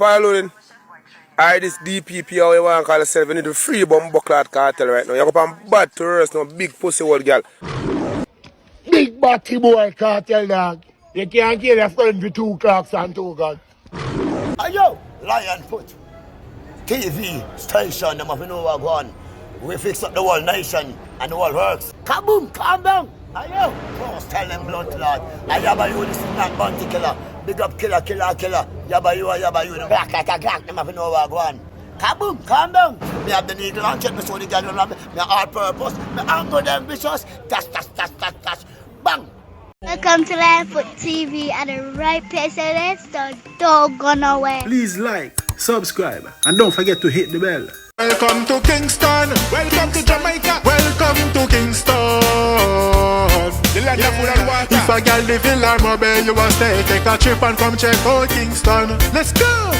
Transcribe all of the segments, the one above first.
Paula Llewelyn. This DPP how you want to call yourself. You need to free Vybz Kartel right now. You're going to bad to us now, big pussy old girl. Big batty boy cartel dog. You can't kill a friend for 2 clocks and 2 guns. Ayo, Lion Foot. TV station, them have to know what going on. We fix up the whole nation and the whole works. Kaboom, calm down. Ayo, cross tell them blood clot. Yabayu, this is not bounty killer. Big up killer. Yabayu, the black, them have to know what going on. Kaboom, calm down. Me have the needle and check me so the girl will have me all purpose. Me anger them vicious. Dash. Bang. Welcome to Lion Foot TV at the right place of this, so don't go nowhere. Please like, subscribe, and don't forget to hit the bell. Welcome to Kingston, welcome to Jamaica, welcome to Kingston. The land of food and water. If a girl live in Lamobay, you must take a trip and come check out Kingston. Let's go!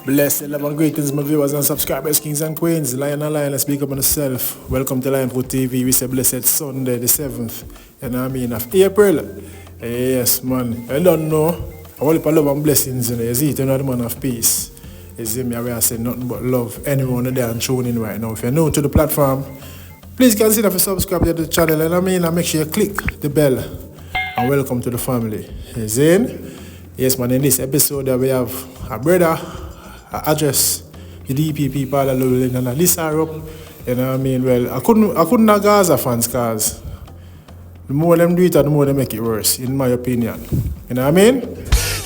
Blessed love and greetings, my viewers and subscribers, kings and queens, lion and lion, let's speak up on yourself. Welcome to Lion Foot TV. We say blessed Sunday the 7th, you know what I mean, of April. Yes, man. I don't know. I want to love and blessings, you know. You see it, you know, the man of peace. You see me, I say nothing but love. Anyone there and tune in right now. If you're new to the platform, please consider to subscribe to the channel, and I mean, and make sure you click the bell. And welcome to the family. You see? Yes, man, in this episode we have a brother, a address, the DPP Paula Llewelyn, and I list her up. You know what I mean? Well, I couldn't have Gaza fans, cause the more them do it, the more they make it worse, in my opinion. You know what I mean?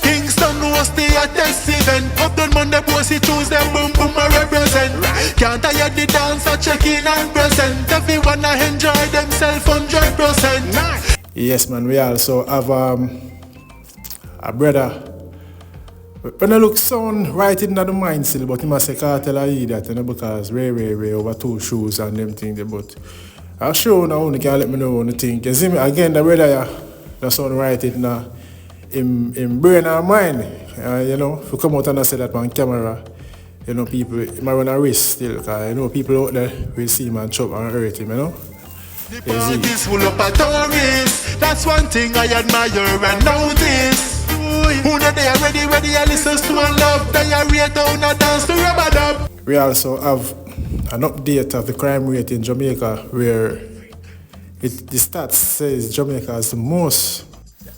Kingston was the hottest event. Up on Monday, Tuesday, boom, I represent. Can't tire the dancer, check in and present. Everyone enjoy themselves 100%. Yes, man, we also have a brother. When I look sound right in the mind still, but he must say Kartel a idiot, you know, because Ray over 2 shoes and them things. But I'll show now, only can let me know what you think. You see me, again, the brother, the sound right in brain and mind. You know, if you come out and say that on camera, you know, people might run a risk still, because you know, people out there will see him and chop and hurt him, you know. The party's full of tourists. That's one thing I admire and notice. Who not they are ready, I listen to and love. They are rate on a dance to rubber dub. We also have an update of the crime rate in Jamaica, where the stats says Jamaica has the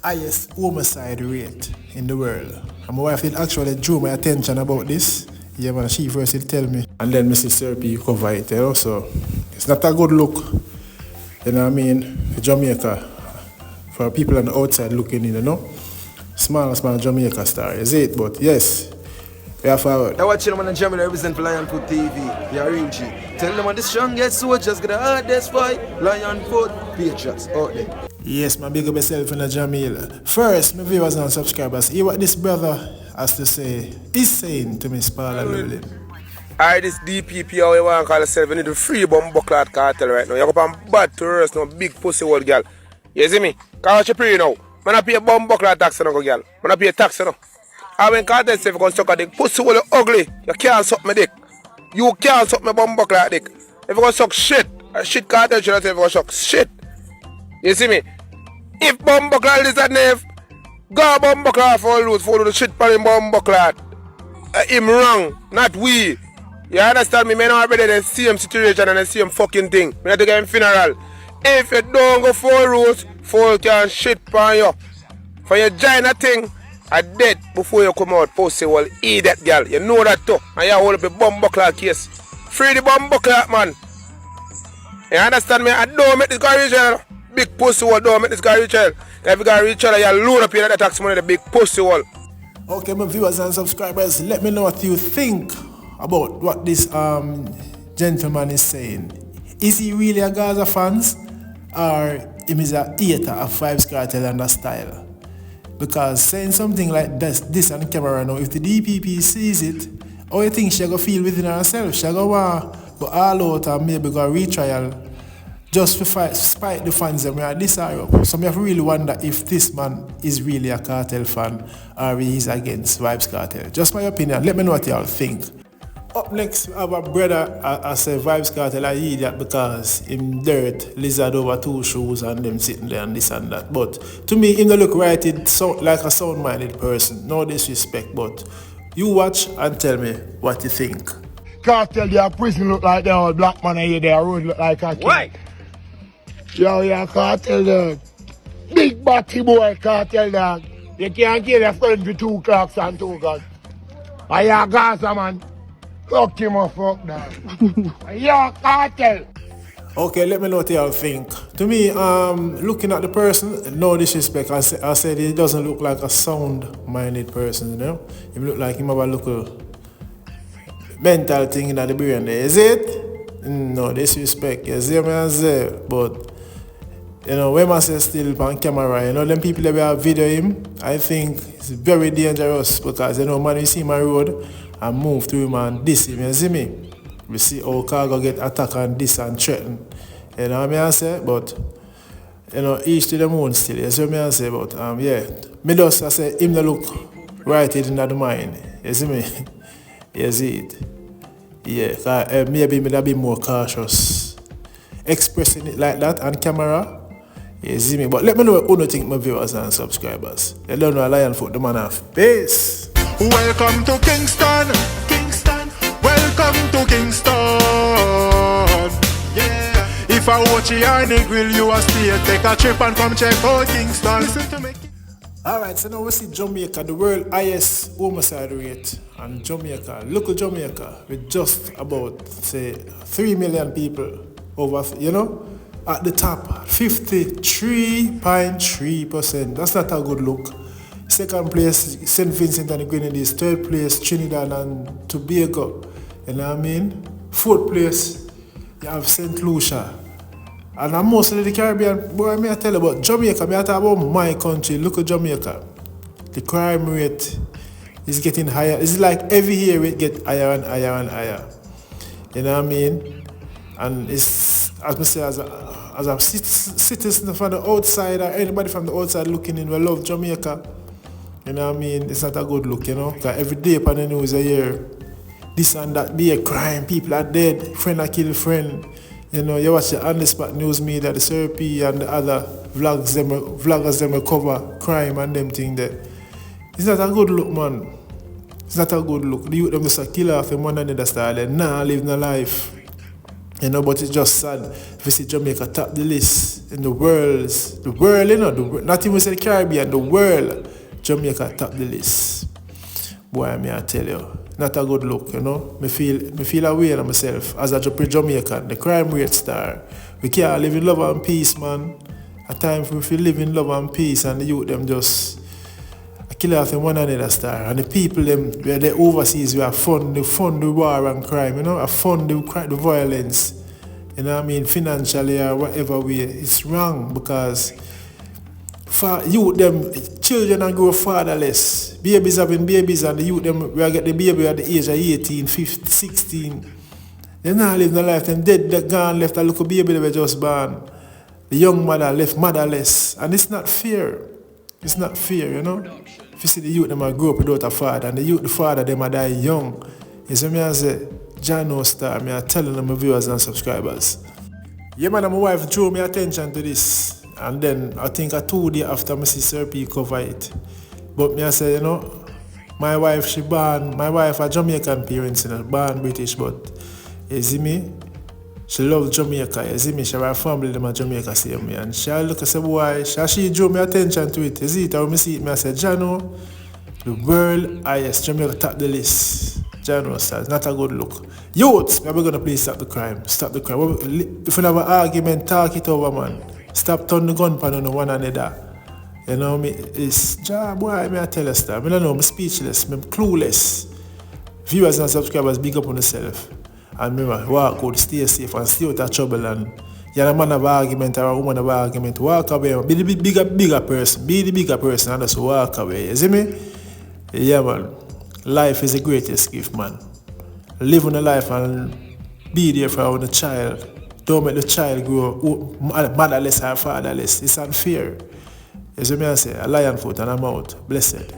highest homicide rate in the world. And my wife actually drew my attention about this. Yeah, man, she first did tell me. And then Mrs. Serpi cover it, you know, so it's not a good look, you know what I mean, for Jamaica, for people on the outside looking in, you know. Small Jamaica star, is it? But yes, we are forward. I watch them on the channel represent for Lion Foot TV. They are real G. Tell them on the strongest soldiers get the hardest fight. Lion Foot Patriots out there. Yes, man, big up yourself in the Jamaica. First, my viewers and subscribers, hear what this brother has to say. He's saying to Miss Paula Llewelyn. This DPP how you want to call yourself. You need to free Vybz Kartel right now. You're going to bad to us now, big pussy old girl. You see me? Can't you pray now? I don't pay a Vybz tax now, girl. I don't pay a tax now. And when Kartel say if you can suck a dick, pussy will ugly. You can't suck my dick. You can't suck my Vybz dick. If you can suck shit Kartel should not say if you can suck shit. You see me? If Vybz is that name, go Vybz follow the shit for him Vybz. Him wrong, not we. You understand me? I don't have the same situation and the same fucking thing. I have to get him funeral. If you don't go 4 rules, 4 can shit on you. For your giant thing, I dead before you come out. Pussy will eat that girl. You know that too. And you hold up a Vybz case. Free the Vybz, man. You understand me? I don't make this guy rich. Big pussy will don't make this guy rich. If you got rich, you load up in that tax money, the big pussy will. Okay, my viewers and subscribers, let me know what you think about what this gentleman is saying. Is he really a Gaza fans? Or him is a theater of Vybz Kartel and a style? Because saying something like this on camera now, if the DPP sees it, how you think she go feel within herself? She go want go all out and maybe go retrial just to spite the fans that we are this are up. So I really wonder if this man is really a Kartel fan or he is against Vybz Kartel. Just my opinion. Let me know what y'all think. Up next, we have a brother, I say Vybz Kartel a idiot because him dirt, lizard over 2 shoes and them sitting there and this and that. But to me, him don't look right, it so, like a sound-minded person. No disrespect, but You watch and tell me what you think. Cartel, their prison look like the old black man here, their road look like a king. Why? Yo, yeah, Cartel dog. Big batty boy, Cartel dog. You can't get a friend for 2 clocks and 2 guns. I ya Gaza man. Fuck him or fuck dog. Yo, Cartel. Okay, let me know what y'all think. To me, looking at the person, no disrespect, I said he doesn't look like a sound-minded person, you know? He look like him have a little mental thing in the brain there. Is it? No disrespect, you see me I say, but you know, when I say still on camera, you know, them people that will video him, I think it's very dangerous because, you know, man, you see my road and move through him and diss him, you see me? We see how cargo get attacked and diss and threatened. You know what I say? But, you know, each to them own still, you see what I say? But, yeah, me just, I say, him don't look right in the mind, you see me? You see it? Yeah, maybe me be more cautious. Expressing it like that on camera, you see me? But let me know what you think, my viewers and subscribers. You don't know a lion foot the man off. Peace! Welcome to Kingston, Kingston. Welcome to Kingston. Yeah. If I watch you on the grill, you a stay. Take a trip and come check out Kingston. Listen to me. Alright, so now we see Jamaica, the world highest homicide rate. And Jamaica, local Jamaica, with just about, say, 3 million people over, you know, at the top, 53.3%. That's not a good look. Second place, St. Vincent and the Grenadines. Third place, Trinidad and Tobago. You know what I mean? Fourth place, you have St. Lucia. And mostly the Caribbean, boy, I tell you about Jamaica, I talk about my country, look at Jamaica. The crime rate is getting higher. It's like every year it gets higher and higher and higher. You know what I mean? And it's, as I say, as a citizen from the outside or anybody from the outside looking in, we love Jamaica. You know what I mean? It's not a good look, you know? Because every day upon the news I hear this and that, be a crime, people are dead, friend are kill friend. You know, you watch the on the spot news media, the CRP and the other vloggers them cover crime and them thing there. It's not a good look, man. It's not a good look. The youth them just a killer of them one another style. They nah live no life. You know, but it's just sad. If you see Jamaica top the list in the world, you know, not even say the Caribbean, the world, Jamaica top the list. Boy, I tell you, not a good look, you know. Me feel away of myself as a Jamaican, the crime rate star. We can't live in love and peace, man. At times we feel live in love and peace and the youth them just kill off them one another star. And the people them where they overseas, we fund the war and crime, you know, fund the violence. You know what I mean, financially or whatever way. It's wrong because youth them, children and grow fatherless. Babies having babies and the youth them, we get the baby at the age of 18, 15, 16. They not live their life, them dead, they gone, left a little baby they were just born. The young mother left motherless. And it's not fair. It's not fair, you know. If you see the youth them grow up without a father and the father them die young. You see me I say, Jano Star, me I telling them my viewers and subscribers. Yeah man, my wife drew me attention to this. And then I think 2 days after I see Sir P cover it. But me I say, you know, my wife a Jamaican parents, you know, born British, but you see me, she loves Jamaica, you see me, she have a family them at Jamaica same me. And she look and say, boy, she drew me attention to it. You see it, or me see it, me I say, Jano, the world highest, Jamaica top the list. Jano Star, it's not a good look. Youths, we're gonna please stop the crime. Stop the crime. If you have an argument, talk it over, man. Stop turning the gun pan on one another. You know me, it's boy, I tell you stuff. I don't know, I'm speechless, I'm clueless. Viewers and subscribers, big up on yourself. And remember, walk out, stay safe and stay out of trouble. And you're a man of argument or a woman of argument, walk away. Be the bigger person. Be the bigger person and just walk away. You see me? Yeah, man. Life is the greatest gift, man. Live on a life and be there for the child. Don't make the child grow motherless or fatherless. It's unfair. You see me I say, a lion foot and I'm out. Blessed.